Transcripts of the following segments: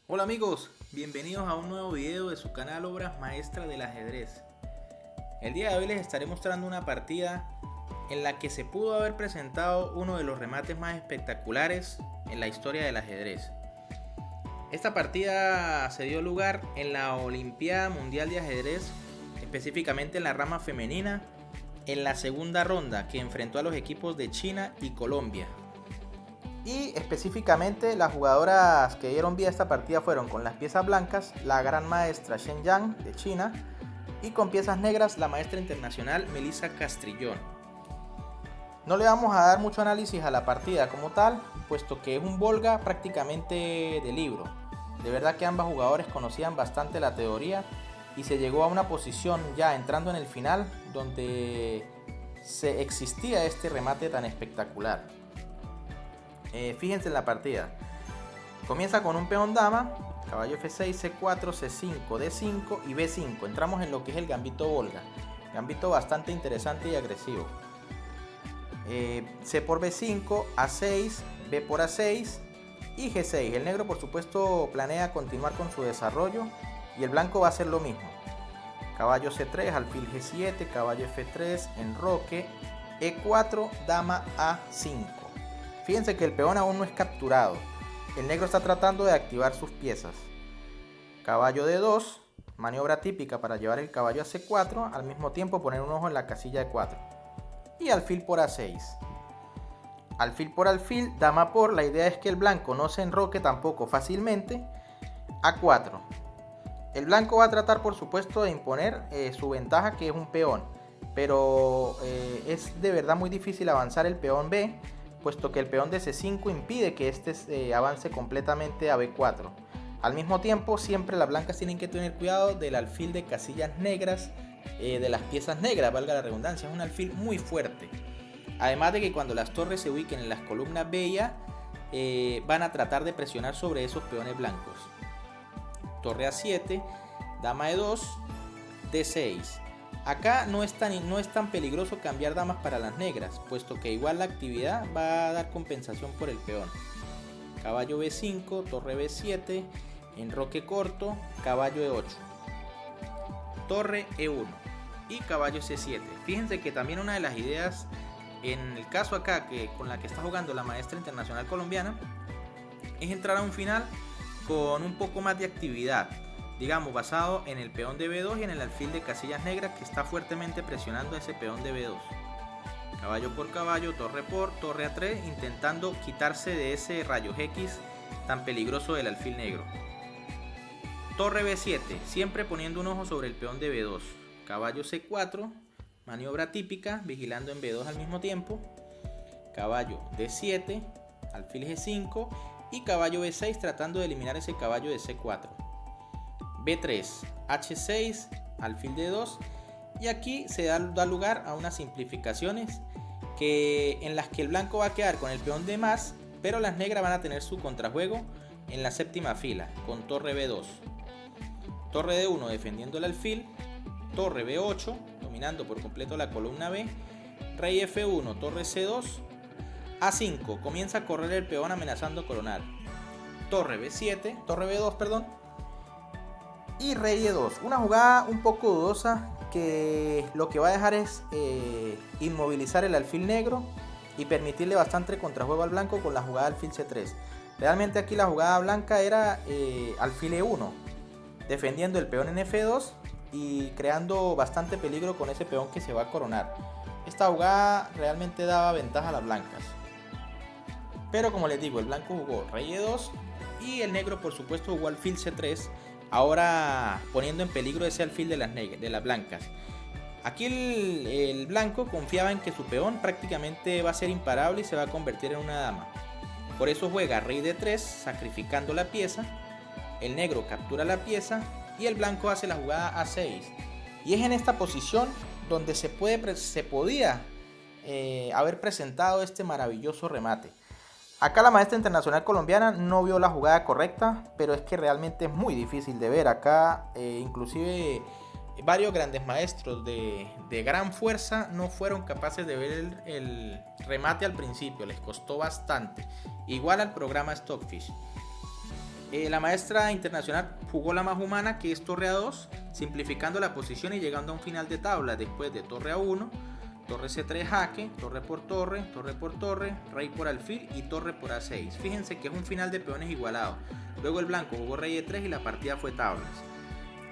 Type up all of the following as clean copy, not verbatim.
Hola amigos, bienvenidos a un nuevo video de su canal Obras Maestras del Ajedrez. El día de hoy les estaré mostrando una partida en la que se pudo haber presentado uno de los remates más espectaculares en la historia del ajedrez. Esta partida se dio lugar en la Olimpiada Mundial de Ajedrez, específicamente en la rama femenina, en la segunda ronda que enfrentó a los equipos de China y Colombia. Y específicamente las jugadoras que dieron vida a esta partida fueron con las piezas blancas la gran maestra Shen Yang de China y con piezas negras la maestra internacional Melissa Castrillón. No le vamos a dar mucho análisis a la partida como tal, puesto que es un Volga prácticamente de libro. De verdad que ambas jugadoras conocían bastante la teoría y se llegó a una posición ya entrando en el final donde se existía este remate tan espectacular. Fíjense en la partida. Comienza con un peón dama, caballo F6, C4, C5, D5 y B5. Entramos en lo que es el gambito Volga. Gambito bastante interesante y agresivo. C por B5, A6, B por A6 y G6. El negro por supuesto planea continuar con su desarrollo y el blanco va a hacer lo mismo. Caballo C3, alfil G7, caballo F3, enroque, E4, dama A5. Fíjense que el peón aún no es capturado. El negro está tratando de activar sus piezas. Caballo D2, maniobra típica para llevar el caballo a C4, al mismo tiempo poner un ojo en la casilla de 4. Y alfil por A6. Alfil por alfil, dama por, la idea es que el blanco no se enroque tampoco fácilmente. A4. El blanco va a tratar por supuesto de imponer su ventaja, que es un peón. Pero es de verdad muy difícil avanzar el peón B, puesto que el peón de C5 impide que este avance completamente a B4. Al mismo tiempo, siempre las blancas tienen que tener cuidado del alfil de casillas negras, de las piezas negras, valga la redundancia, es un alfil muy fuerte. Además de que cuando las torres se ubiquen en las columnas B y A, van a tratar de presionar sobre esos peones blancos. Torre A7, dama E2, D6. Acá no es tan peligroso cambiar damas para las negras, puesto que igual la actividad va a dar compensación por el peón. Caballo B5, torre B7, enroque corto, caballo E8, torre E1 y caballo C7. Fíjense que también una de las ideas en el caso acá con la que está jugando la maestra internacional colombiana es entrar a un final con un poco más de actividad, digamos basado en el peón de B2 y en el alfil de casillas negras que está fuertemente presionando a ese peón de B2. Caballo por caballo, torre por, torre A3, intentando quitarse de ese rayos X tan peligroso del alfil negro. Torre B7, siempre poniendo un ojo sobre el peón de B2. Caballo C4, maniobra típica, vigilando en B2 al mismo tiempo. Caballo D7, alfil G5 y caballo B6 tratando de eliminar ese caballo de C4. B3, H6, alfil D2 y aquí se da lugar a unas simplificaciones en las que el blanco va a quedar con el peón de más, pero las negras van a tener su contrajuego en la séptima fila con torre B2. Torre D1 defendiendo el alfil, torre B8 dominando por completo la columna B, rey F1, torre C2, A5 comienza a correr el peón amenazando coronar, torre B7, torre B2 perdón, y rey E2, una jugada un poco dudosa que lo que va a dejar es inmovilizar el alfil negro y permitirle bastante contrajuego al blanco con la jugada alfil C3. Realmente aquí la jugada blanca era alfil E1, defendiendo el peón en F2 y creando bastante peligro con ese peón que se va a coronar. Esta jugada realmente daba ventaja a las blancas. Pero como les digo, el blanco jugó rey E2 y el negro por supuesto jugó alfil C3, ahora poniendo en peligro ese alfil de las blancas. Aquí el blanco confiaba en que su peón prácticamente va a ser imparable y se va a convertir en una dama. Por eso juega rey D3, sacrificando la pieza. El negro captura la pieza y el blanco hace la jugada A6. Y es en esta posición donde se podía haber presentado este maravilloso remate. Acá la maestra internacional colombiana no vio la jugada correcta, pero es que realmente es muy difícil de ver. Acá inclusive varios grandes maestros de gran fuerza no fueron capaces de ver el remate al principio, les costó bastante. Igual al programa Stockfish. La maestra internacional jugó la más humana, que es torre A2, simplificando la posición y llegando a un final de tabla después de torre A1, torre C3 jaque, torre por torre, rey por alfil y torre por A6. Fíjense que es un final de peones igualado. Luego el blanco jugó rey E3 y la partida fue tablas.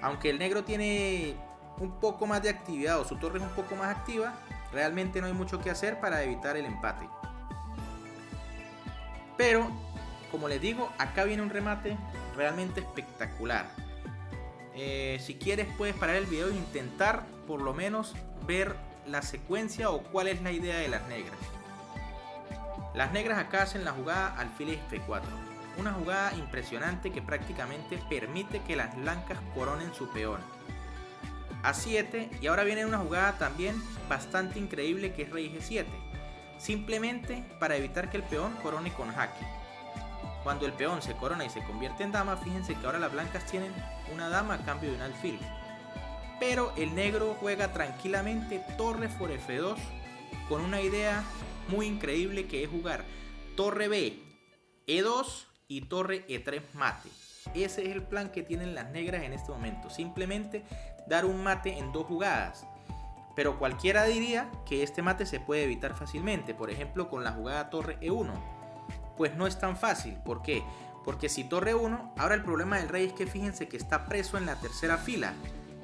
Aunque el negro tiene un poco más de actividad o su torre es un poco más activa, realmente no hay mucho que hacer para evitar el empate. Pero, como les digo, acá viene un remate realmente espectacular. Si quieres puedes parar el video e intentar por lo menos ver la secuencia o cuál es la idea de las negras. Las negras acá hacen la jugada alfil F4, una jugada impresionante que prácticamente permite que las blancas coronen su peón. A7, y ahora viene una jugada también bastante increíble, que es rey G7, simplemente para evitar que el peón corone con jaque. Cuando el peón se corona y se convierte en dama, fíjense que ahora las blancas tienen una dama a cambio de un alfil. Pero el negro juega tranquilamente torre por F2 con una idea muy increíble, que es jugar torre B, E2 y torre E3 mate. Ese es el plan que tienen las negras en este momento, simplemente dar un mate en dos jugadas. Pero cualquiera diría que este mate se puede evitar fácilmente, por ejemplo con la jugada torre E1. Pues no es tan fácil. ¿Por qué? Porque si torre 1, ahora el problema del rey es que fíjense que está preso en la tercera fila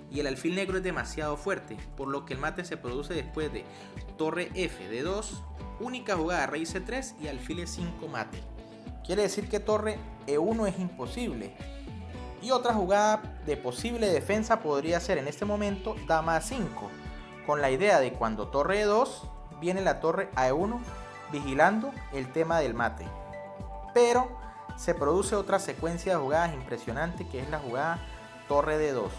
y el alfil negro es demasiado fuerte, por lo que el mate se produce después de torre F de 2, única jugada rey C3 y alfil E5 mate. Quiere decir que torre E1 es imposible. Y otra jugada de posible defensa podría ser en este momento dama A5, con la idea de cuando torre E2 viene la torre a E1 vigilando el tema del mate. Pero se produce otra secuencia de jugadas impresionante, que es la jugada torre D2.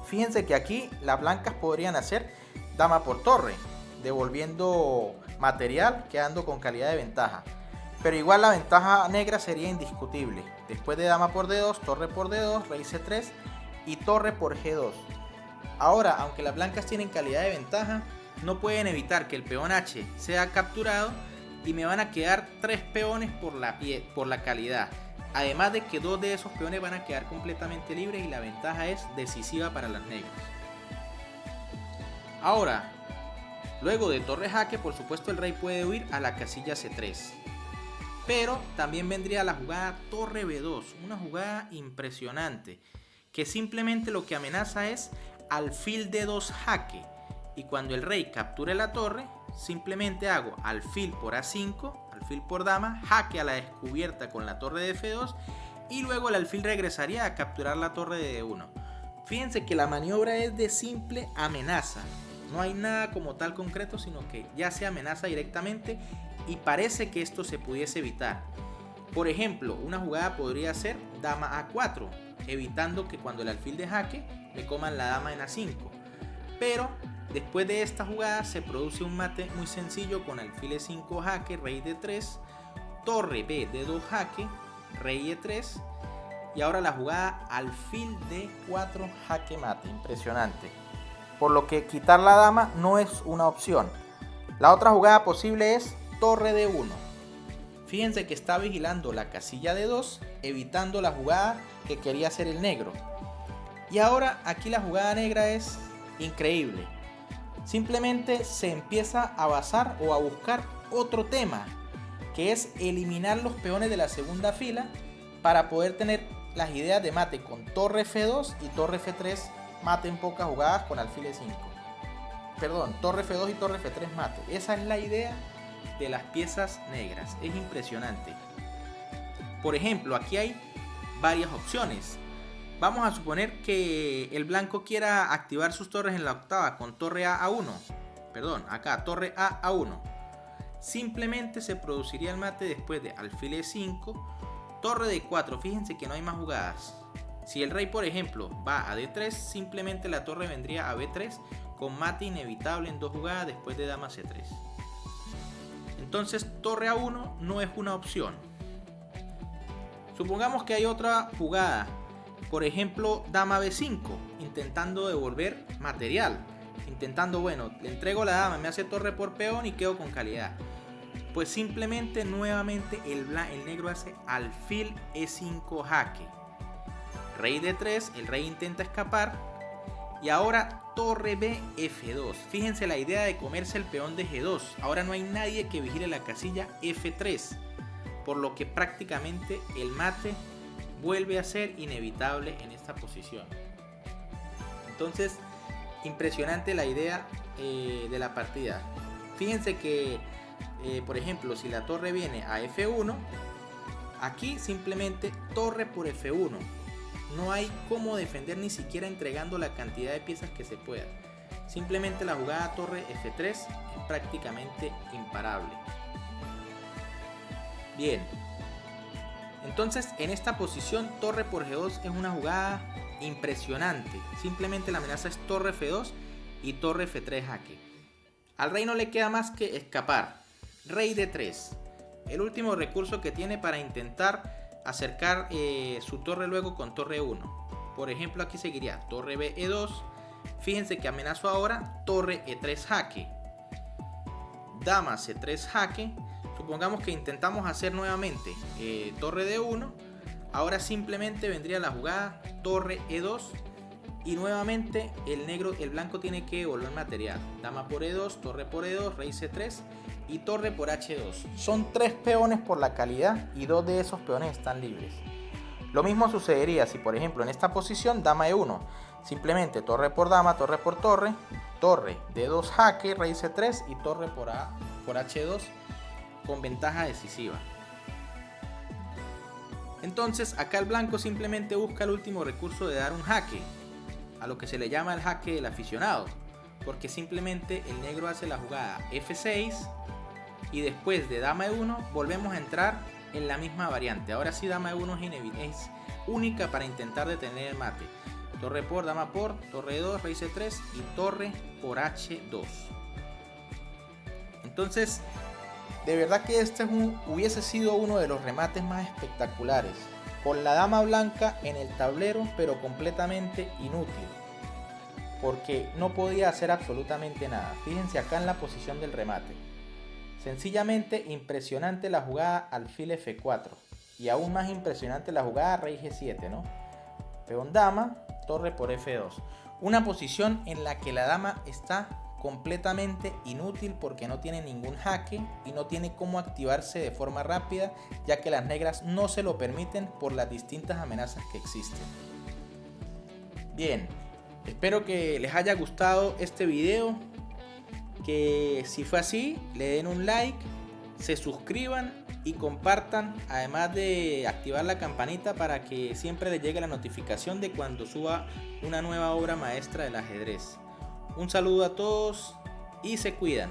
Fíjense que aquí las blancas podrían hacer dama por torre, devolviendo material, quedando con calidad de ventaja. Pero igual la ventaja negra sería indiscutible. Después de dama por D2, torre por D2, rey C3 y torre por G2. Ahora, aunque las blancas tienen calidad de ventaja, no pueden evitar que el peón H sea capturado y me van a quedar 3 peones por la calidad. Además de que 2 de esos peones van a quedar completamente libres y la ventaja es decisiva para las negras. Ahora, luego de torre jaque, por supuesto el rey puede huir a la casilla C3. Pero también vendría la jugada torre B2, una jugada impresionante, que simplemente lo que amenaza es alfil D2 jaque. Y cuando el rey capture la torre, simplemente hago alfil por A5, alfil por dama, jaque a la descubierta con la torre de F2 y luego el alfil regresaría a capturar la torre de D1. Fíjense que la maniobra es de simple amenaza, no hay nada como tal concreto, sino que ya se amenaza directamente y parece que esto se pudiese evitar. Por ejemplo, una jugada podría ser dama A4, evitando que cuando el alfil de jaque me coman la dama en A5. Pero después de esta jugada se produce un mate muy sencillo con alfil E5 jaque, rey D3, torre B D2 jaque, rey E3 y ahora la jugada alfil D4 jaque mate. Impresionante. Por lo que quitar la dama no es una opción. La otra jugada posible es torre D1. Fíjense que está vigilando la casilla D2, evitando la jugada que quería hacer el negro. Y ahora aquí la jugada negra es increíble. Simplemente se empieza a basar o a buscar otro tema, que es eliminar los peones de la segunda fila para poder tener las ideas de mate con torre F2 y torre F3 mate en pocas jugadas con alfil E5. Perdón, torre F2 y torre F3 mate. Esa es la idea de las piezas negras. Es impresionante. Por ejemplo, aquí hay varias opciones. Vamos a suponer que el blanco quiera activar sus torres en la octava con torre A1. Perdón, acá torre A1. Simplemente se produciría el mate después de alfil E5, torre D4. Fíjense que no hay más jugadas. Si el rey, por ejemplo, va a D3, simplemente la torre vendría a B3 con mate inevitable en 2 jugadas después de dama C3. Entonces torre A1 no es una opción. Supongamos que hay otra jugada, por ejemplo dama B5, intentando devolver material, intentando, bueno, le entrego la dama, me hace torre por peón y quedo con calidad. Pues simplemente nuevamente el negro hace alfil E5 jaque. Rey D3, el rey intenta escapar. Y ahora torre B, F2. Fíjense la idea de comerse el peón de G2. Ahora no hay nadie que vigile la casilla F3. Por lo que prácticamente el mate vuelve a ser inevitable en esta posición. Entonces, impresionante la idea de la partida. Fíjense que, por ejemplo, si la torre viene a F1, aquí simplemente torre por F1. No hay cómo defender ni siquiera entregando la cantidad de piezas que se pueda. Simplemente la jugada torre F3 es prácticamente imparable. Bien. Entonces en esta posición torre por G2 es una jugada impresionante. Simplemente la amenaza es torre F2 y torre F3 jaque. Al rey no le queda más que escapar. Rey D3. El último recurso que tiene para intentar acercar su torre luego con torre 1. Por ejemplo, aquí seguiría torre B, E2. Fíjense que amenazo ahora torre E3 jaque. Dama C3 jaque. Supongamos que intentamos hacer nuevamente torre D1. Ahora simplemente vendría la jugada torre E2. Y nuevamente el blanco tiene que volver material. Dama por E2, torre por E2, rey C3 y torre por H2. Son 3 peones por la calidad y 2 de esos peones están libres. Lo mismo sucedería si, por ejemplo, en esta posición dama E1. Simplemente torre por dama, torre por torre, torre D2 jaque, rey C3 y torre por H2 con ventaja decisiva. Entonces acá el blanco simplemente busca el último recurso de dar un jaque, a lo que se le llama el jaque del aficionado, porque simplemente el negro hace la jugada F6 y después de dama E1 volvemos a entrar en la misma variante. Ahora sí dama E1 es única para intentar detener el mate. Torre por, dama por, torre E2, rey C3 y torre por H2. Entonces, de verdad que este hubiese sido uno de los remates más espectaculares. Con la dama blanca en el tablero, pero completamente inútil, porque no podía hacer absolutamente nada. Fíjense acá en la posición del remate. Sencillamente impresionante la jugada alfil F4. Y aún más impresionante la jugada rey G7, ¿no? Peón dama, torre por F2. Una posición en la que la dama está completamente inútil porque no tiene ningún jaque y no tiene cómo activarse de forma rápida, ya que las negras no se lo permiten por las distintas amenazas que existen. Bien, espero que les haya gustado este video, que si fue así le den un like, se suscriban y compartan, además de activar la campanita para que siempre les llegue la notificación de cuando suba una nueva obra maestra del ajedrez. Un saludo a todos y se cuidan.